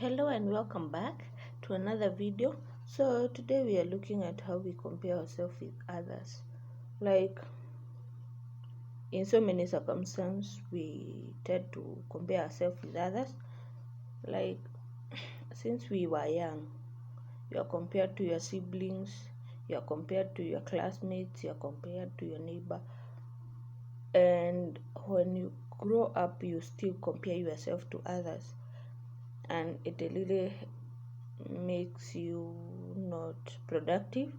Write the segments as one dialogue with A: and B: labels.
A: Hello and welcome back to another video. So today we are looking at how we compare ourselves with others. Like in so many circumstances we tend to compare ourselves with others. Like since we were young, you are compared to your siblings, you are compared to your classmates, you are compared to your neighbor. And when you grow up you still compare yourself to others, and it really makes you not productive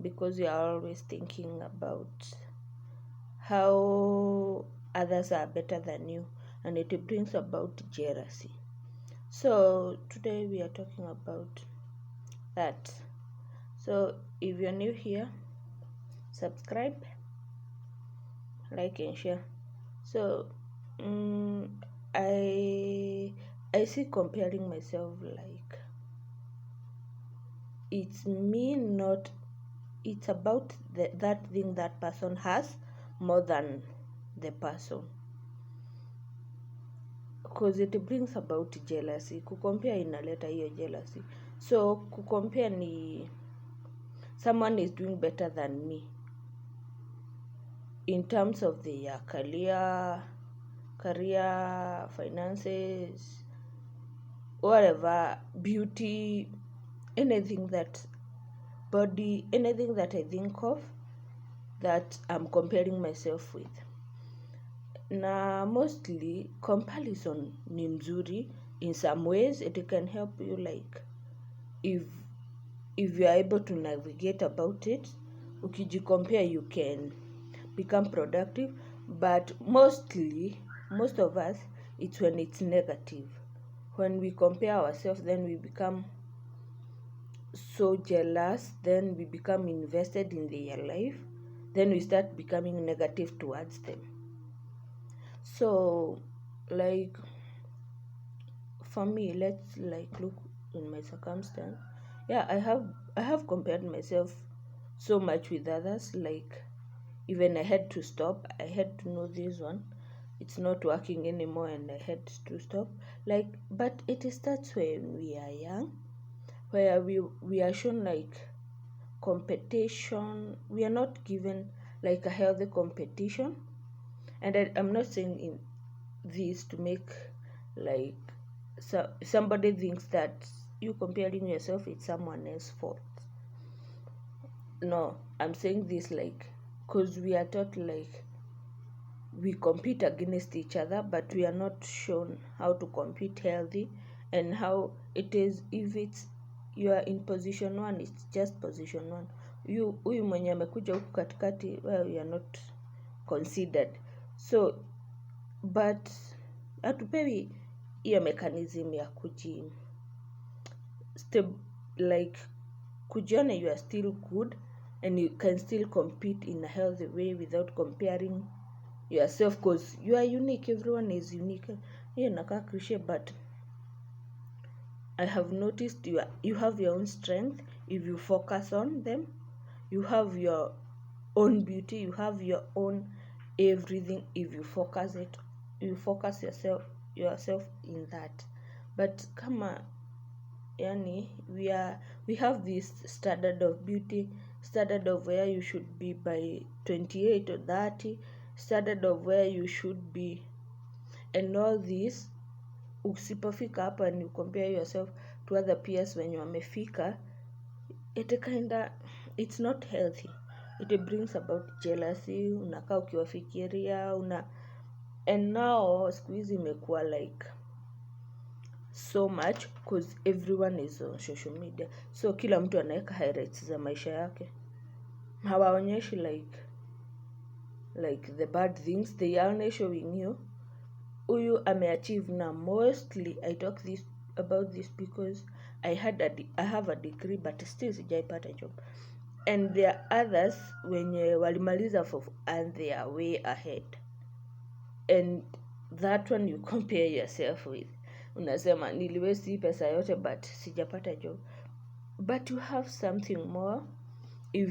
A: because you are always thinking about how others are better than you, and it brings about jealousy. So today we are talking about that. So if you're new here, subscribe, like and share. So I I see comparing myself like it's me, not it's about that thing that person has more than the person, because it brings about jealousy. Kukompea inaleta hiyo jealousy. So kukompea ni someone is doing better than me in terms of their career, finances, whatever, beauty, anything that body, anything that I think of that I'm comparing myself with. Na mostly comparison ni mzuri. In some ways it can help you, like if you are able to navigate about it. Ukijicompare you can become productive, but most of us, it's when it's negative. When we compare ourselves, then we become so jealous, then we become invested in their life, then we start becoming negative towards them. So like for me, let's like look in my circumstance. Yeah, I have compared myself so much with others. Like even I had to stop. I had to know this one, it's not working anymore, and I had to stop. Like, but it starts when we are young, where we are shown like competition. We are not given like a healthy competition. And I'm not saying in this to make like somebody thinks that you comparing yourself with someone else's fault. No, I'm saying this like because we are taught like we compete against each other, but we are not shown how to compete healthy, and how it is. If it's you are in position one, it's just position one. Huyu mwenye amekuja huku katikati, well, you are not considered. So but hatupewi hiyo mechanism ya like kujiona you are still good and you can still compete in a healthy way without comparing yourself, because you are unique. Everyone is unique. Hiyo inakaa cliche, but I have noticed you have your own strength. If you focus on them, you have your own beauty, you have your own everything. If you focus yourself in that. But kama yani we have this standard of beauty, standard of where you should be by 28 or 30, standard of where you should be, and all this. Usipofika hapa and you compare yourself to other peers when wamefika, it's not healthy. It brings about jealousy. Unakaa ukiwafikiria and now siku hizi imekuwa like so much because everyone is on social media, so kila mtu anaweka highlights za maisha yake. Hawaonyeshi like the bad things. They are only showing you huyu ameachieve. Na mostly I talk about this because I have a degree but still sijaipata job, and there are others wenye walimaliza and they are way ahead, and that one you compare yourself with. Unasema niliwaste hii pesa yote but sijapata job, but you have something more. If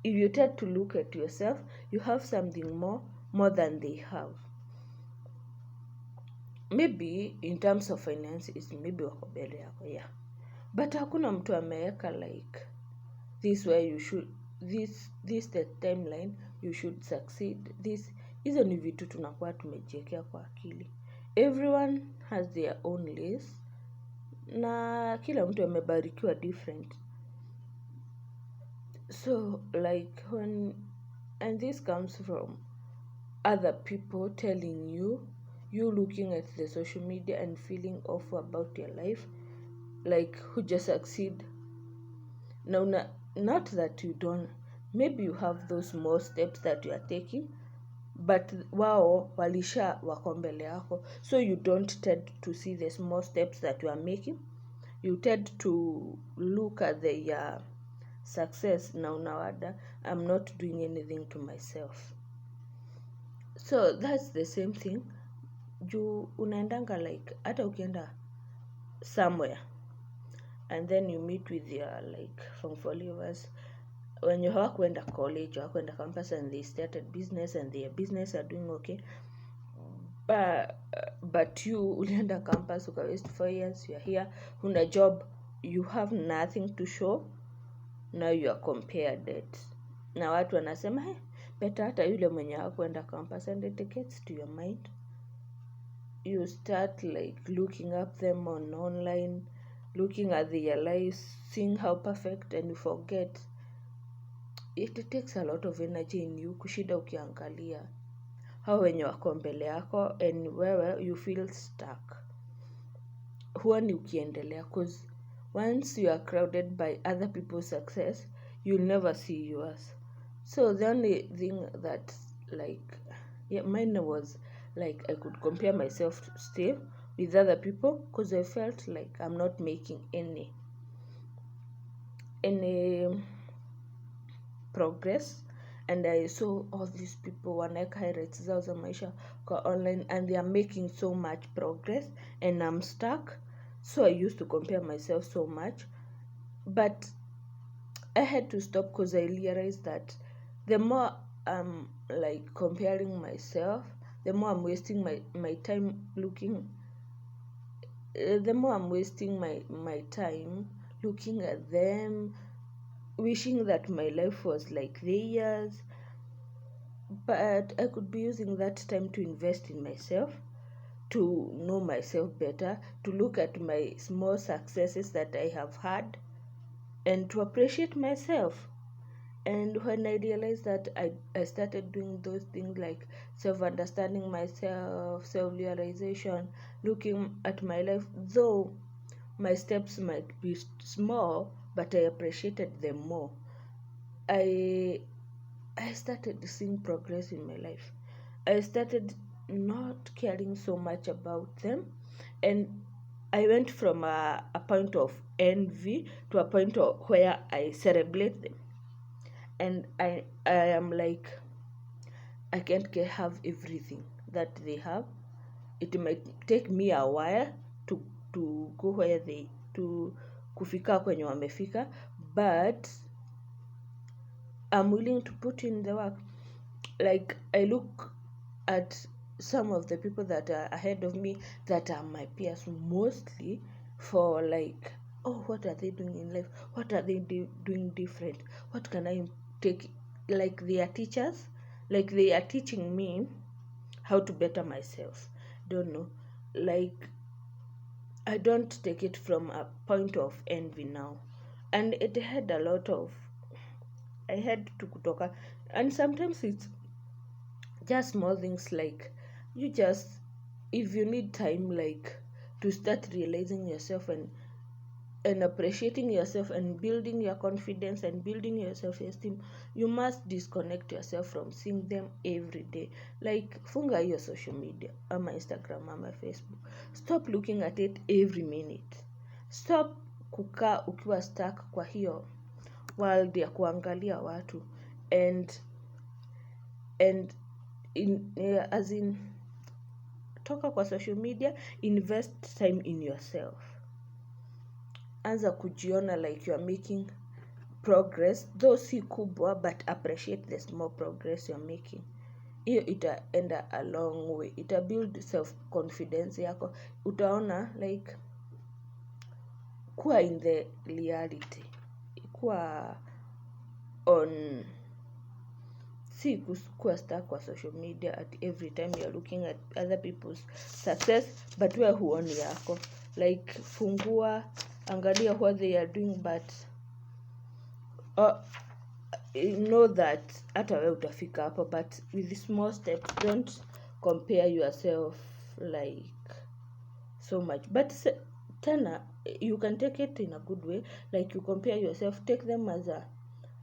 A: you try to look at yourself, you have something more than they have. maybe in terms of finances maybe wako mbele yako, yeah, but hakuna mtu ameweka like this where you should this the timeline you should succeed. Hizo ni vitu tunakuwa tumejiwekea kwa akili. Everyone has their own list na kila mtu amebarikiwa different. So like and this comes from other people telling you looking at the social media and feeling awful about your life, like huja succeed. Now, not that you don't, maybe you have those small steps that you are taking, but wao walisha wako mbele yako, so you don't tend to see the small steps that you are making. You tend to look at the success na unawada, I'm not doing anything to myself. So that's the same thing. You unaendanga like hata ukienda somewhere and then you meet with your like from followers when you hawakuenda college, hawakuenda campus, and they started business and their business are doing okay, but you ulienda campus uka waste 4 years, you are here, una job, you have nothing to show. Now you are compared it na watu wanasema hey, better hata yule mwenye hakuenda campus, and it gets to your mind. You start like looking up them online, looking at their lives, seeing how perfect, and you forget it takes a lot of energy in you kushida ukiangalia hao wenye wako mbele yako and wewe you feel stuck. Huoni ukiendelea cause once you are crowded by other people's success, you'll never see yours. So the only thing that like mine was like I could compare myself still with other people because I felt like I'm not making any progress, and I saw all these people wanaweka highlights zao za maisha kwa online and they are making so much progress and I'm stuck. So I used to compare myself so much, but I had to stop because I realized that the more I'm like comparing myself, the more I'm wasting my time looking, the more I'm wasting my time looking at them, wishing that my life was like theirs. But I could be using that time to invest in myself, to know myself better, to look at my small successes that I have had, and to appreciate myself. And when I realized that, I started doing those things like self-understanding myself, self-realization, looking at my life, though my steps might be small, but I appreciated them more. I started seeing progress in my life. I started not caring so much about them, and I went from a point of envy to a point of where I celebrate them. And I am like, I can't have everything that they have. It might take me a while to go where they to kufika kwenye wamefika, but I'm willing to put in the work. Like I look at some of the people that are ahead of me that are my peers mostly for like, oh, what are they doing in life? What are they doing different? What can I take? Like they are teachers, like they are teaching me how to better myself. Don't know, like I don't take it from a point of envy now, and it had a lot of, I had to kutoka, and sometimes it's just small things like you just, if you need time like to start realizing yourself and appreciating yourself and building your confidence and building your self-esteem, you must disconnect yourself from seeing them every day. Like funga your social media ama Instagram ama Facebook, stop looking at it every minute. Stop kukaa ukiwa stuck kwa hiyo world ya kuangalia watu and as in toka kwa social media, invest time in yourself. Anza kujiona like you are making progress, though si kubwa, but appreciate the small progress you are making. hiyo itaenda a long way, ita build self confidence yako. Utaona like kuwa in the reality, kuwa on, si kuwa stuck kwa social media at every time you're looking at other people's success but wewe huoni yako. Like fungua, angalia what they are doing, but know that hata wewe utafika hapo, but with small steps. Don't compare yourself like so much, but tena you can take it in a good way. Like you compare yourself, take them as a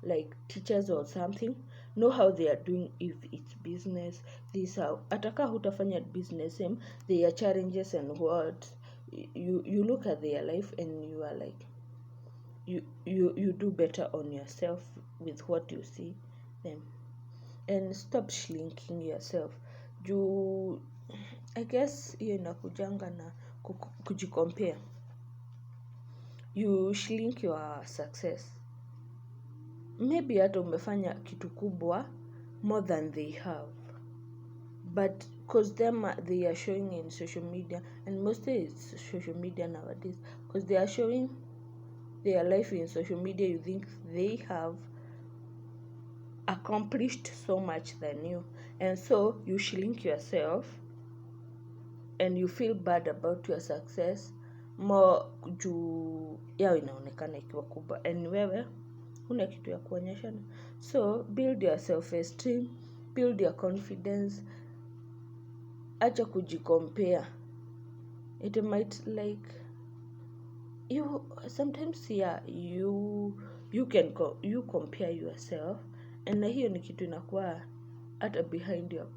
A: like teachers or something. Know how they are doing. If it's business, this how ataka hutafanya business same, their challenges and what you look at their life and you are like you do better on yourself with what you see them, and stop shrinking yourself. I guess hiyo inakujanga na kujicompare. You shrink your success. Maybe hata umefanya kitu kubwa more than they have, but because they are showing in social media, and mostly it's social media nowadays, because they are showing their life in social media, you think they have accomplished so much than you, and so you shrink yourself and you feel bad about your success more juu yao inaonekana ikiwa kubwa and wewe huna kitu ya kuonyeshana. So build your self esteem, build your confidence, acha kujicompare. It might like you sometimes, yeah, you compare yourself, and na hiyo ni kitu inakuwa hata behind your,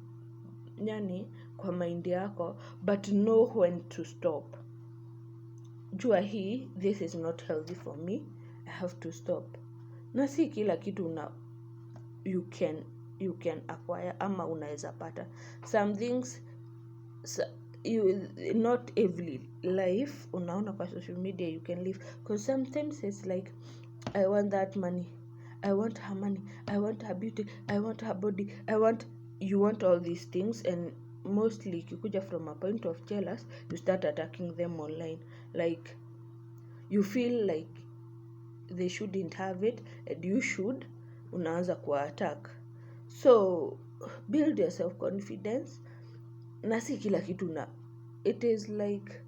A: yani kwa mind yako, but know when to stop. Jua hii, this is not healthy for me, I have to stop. Na si kila kitu you can acquire ama unaweza pata. Some things not every life unaona kwa social media you can live, because sometimes it's like I want that money, I want her money, I want her beauty, I want her body, you want all these things, and mostly ikikuja from a point of jealous, you start attacking them online. Like you feel like they shouldn't have it and you should, unaanza kuwa attack. So build your self confidence, na si kila kitu na it is like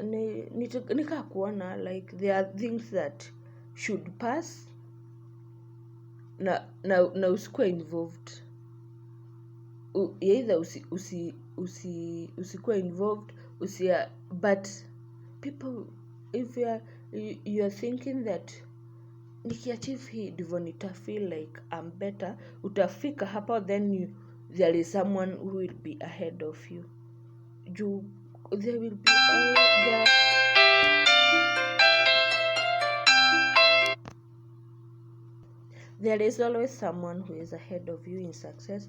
A: nika kuona like there are things that should pass na usikuwa involved. Either usikuwa involved, but people, if you are thinking that nikiachieve hii ndivyo nitafeel like I'm better, utafika hapa, then there is someone who will be ahead of you. There will be there is always someone who is ahead of you in success.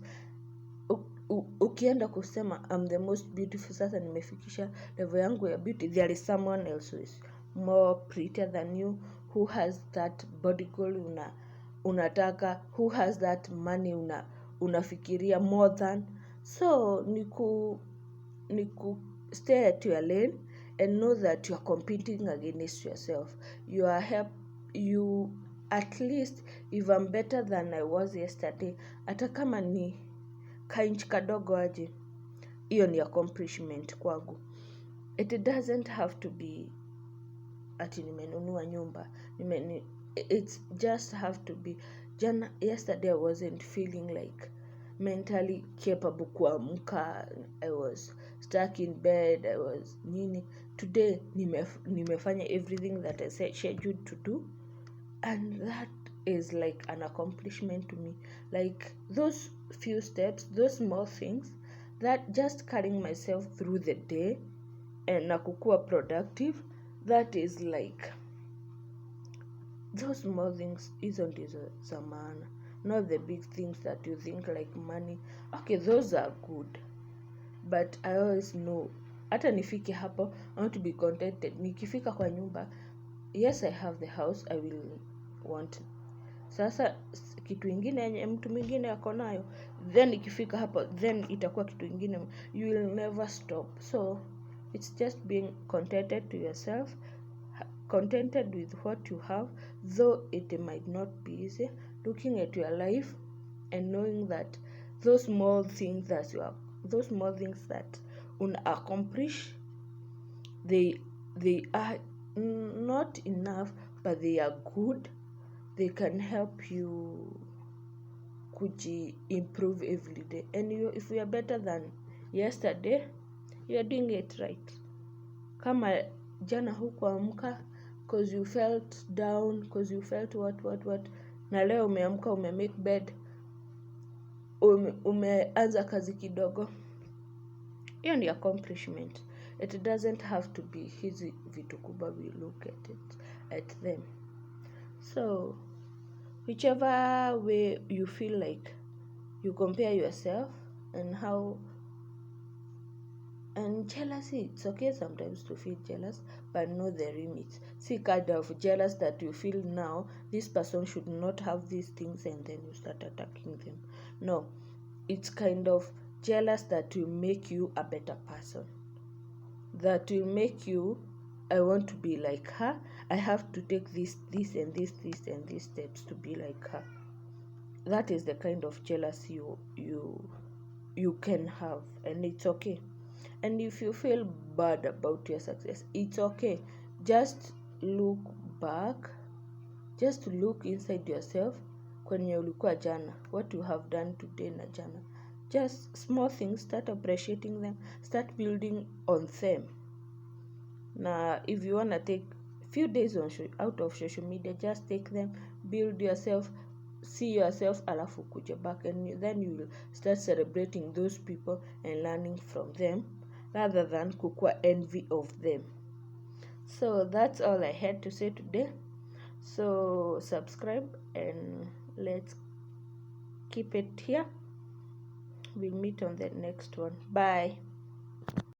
A: Ukienda kusema I'm the most beautiful, sasa nimefikisha level yangu ya beauty, there is someone else who is more prettier than you, who has that body goal unataka, who has that money unafikiria more than. So niku stay at your lane and know that you are competing against yourself. You at least, if I'm better than I was yesterday, hata kama ni kainchi kadogo aje, hiyo ni accomplishment kwangu. It doesn't have to be ati nimenunua nyumba, it just have to be yesterday I wasn't feeling like mentally capable kuamka, I was stuck in bed, I was nini. Today nimefanya everything that I said scheduled to do, and that is like an accomplishment to me. Like those few steps, those small things, that just carrying myself through the day and nakukua productive, that is like those small things. Hizo ndizo za maana, not the big things that you think like money. Okay, those are good, but I always know hata nifike hapo, I want to be contented. Nikifika kwa nyumba, yes I have the house, I will want. Sasa kitu ingine yenye mtu mwingine ako nayo, then ikifika hapo then itakuwa kitu ingine, you will never stop. So it's just being contented to yourself, contented with what you have, though it might not be easy, looking at your life and knowing that those small things that accomplish, they are not enough, but they are good. They can help you improve every day, and if you are better than yesterday, you are doing it right. Kama jana hukuamka cause you felt down, cause you felt what, na leo umeamka, make bed, umeanza kazi kidogo, hiyo ni accomplishment. It doesn't have to be hizi vitu kubwa we look at them. So whichever way you feel like you compare yourself and jealousy, it's okay sometimes to feel jealous, but know the limits. See, kind of jealous that you feel now this person should not have these things and then you start attacking them. No, it's kind of jealous that will make you a better person, that will make you, I want to be like her, I have to take this and this and these steps to be like her. That is the kind of jealousy you can have, and it's okay. And if you feel bad about your success, it's okay. Just look back, just look inside yourself, kwenye ulikuwa jana, what you have done today na jana. Just small things, start appreciating them, start building on them. Now, if you want to take few days out of social media, just take them, build yourself, see yourself, alafu kuja back, and then you will start celebrating those people and learning from them, rather than kukua envy of them. So that's all I had to say today. So subscribe and let's keep it here. We'll meet on the next one. Bye.